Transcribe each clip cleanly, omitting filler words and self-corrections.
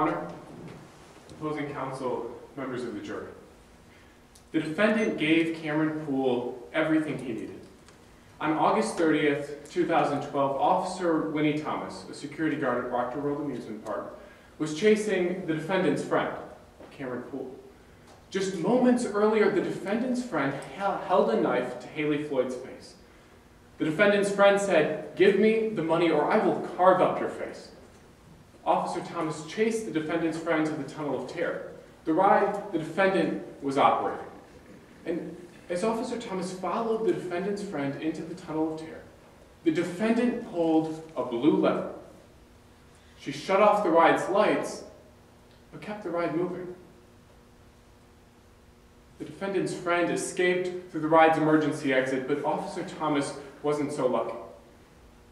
Honor, opposing counsel, members of the jury. The defendant gave Cameron Poole everything he needed. On August 30th, 2012, Officer Winnie Thomas, a security guard at Proctor World Amusement Park, was chasing the defendant's friend, Cameron Poole. Just moments earlier, the defendant's friend held a knife to Haley Floyd's face. The defendant's friend said, "Give me the money or I will carve up your face." Officer Thomas chased the defendant's friend to the Tunnel of Terror, the ride the defendant was operating. And as Officer Thomas followed the defendant's friend into the Tunnel of Terror, the defendant pulled a blue lever. She shut off the ride's lights, but kept the ride moving. The defendant's friend escaped through the ride's emergency exit, but Officer Thomas wasn't so lucky.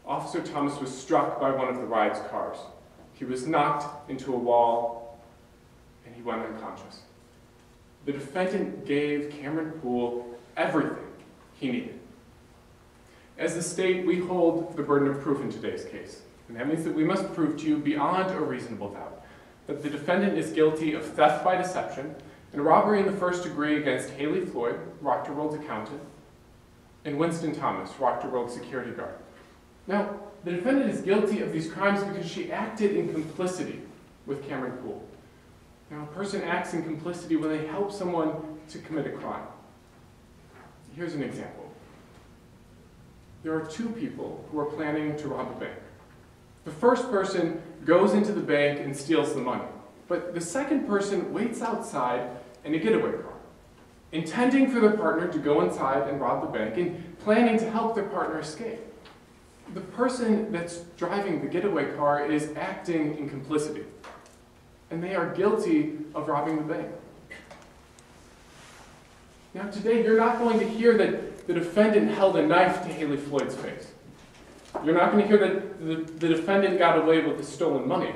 Officer Thomas was struck by one of the ride's cars. He was knocked into a wall, and he went unconscious. The defendant gave Cameron Poole everything he needed. As the state, we hold the burden of proof in today's case, and that means that we must prove to you beyond a reasonable doubt that the defendant is guilty of theft by deception and robbery in the first degree against Haley Floyd, Proctor World's accountant, and Winston Thomas, Proctor World's security guard. Now, the defendant is guilty of these crimes because she acted in complicity with Cameron Poole. Now, a person acts in complicity when they help someone to commit a crime. Here's an example. There are two people who are planning to rob a bank. The first person goes into the bank and steals the money, but the second person waits outside in a getaway car, intending for their partner to go inside and rob the bank and planning to help their partner escape. The person that's driving the getaway car is acting in complicity, and they are guilty of robbing the bank. Now today, you're not going to hear that the defendant held a knife to Haley Floyd's face. You're not going to hear that the defendant got away with the stolen money.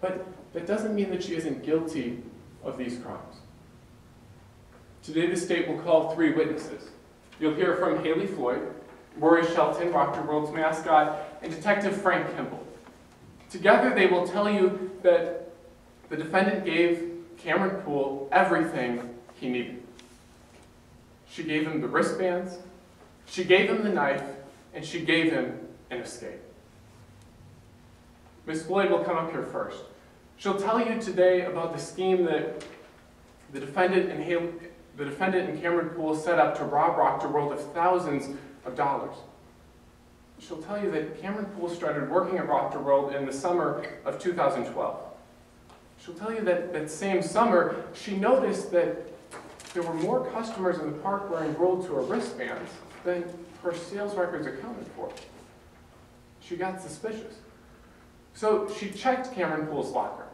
But that doesn't mean that she isn't guilty of these crimes. Today, the state will call three witnesses. You'll hear from Haley Floyd, Rory Shelton, Proctor World's mascot, and Detective Frank Kimball. Together, they will tell you that the defendant gave Cameron Poole everything he needed. She gave him the wristbands, she gave him the knife, and she gave him an escape. Ms. Floyd will come up here first. She'll tell you today about the scheme that the defendant and Cameron Poole set up to rob Proctor World of thousands of dollars. She'll tell you that Cameron Poole started working at Proctor World in the summer of 2012. She'll tell you that that same summer, she noticed that there were more customers in the park wearing World Tour wristbands than her sales records accounted for. She got suspicious. So she checked Cameron Poole's locker,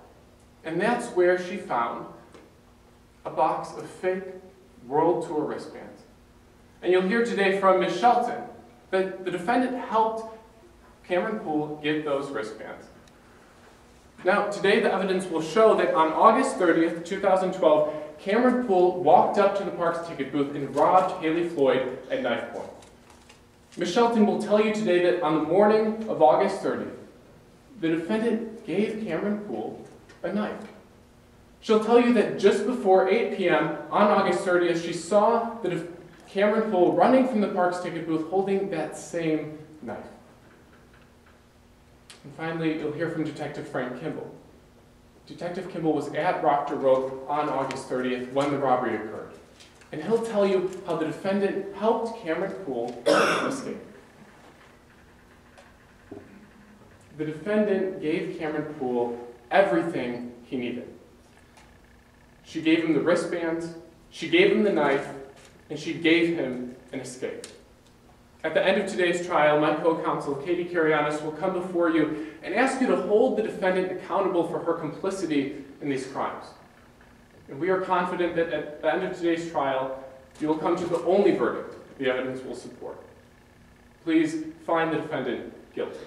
and that's where she found a box of fake World Tour wristbands. And you'll hear today from Ms. Shelton that the defendant helped Cameron Poole get those wristbands. Now, today the evidence will show that on August 30th, 2012, Cameron Poole walked up to the park's ticket booth and robbed Haley Floyd at knife point. Ms. Shelton will tell you today that on the morning of August 30th, the defendant gave Cameron Poole a knife. She'll tell you that just before 8 p.m. on August 30th, she saw Cameron Poole running from the park's ticket booth holding that same knife. And finally, you'll hear from Detective Frank Kimball. Detective Kimball was at Proctor World on August 30th when the robbery occurred. And he'll tell you how the defendant helped Cameron Poole escape. The defendant gave Cameron Poole everything he needed. She gave him the wristbands, she gave him the knife, and she gave him an escape. At the end of today's trial, my co-counsel, Katie Kirianis, will come before you and ask you to hold the defendant accountable for her complicity in these crimes. And we are confident that at the end of today's trial, you will come to the only verdict the evidence will support. Please find the defendant guilty.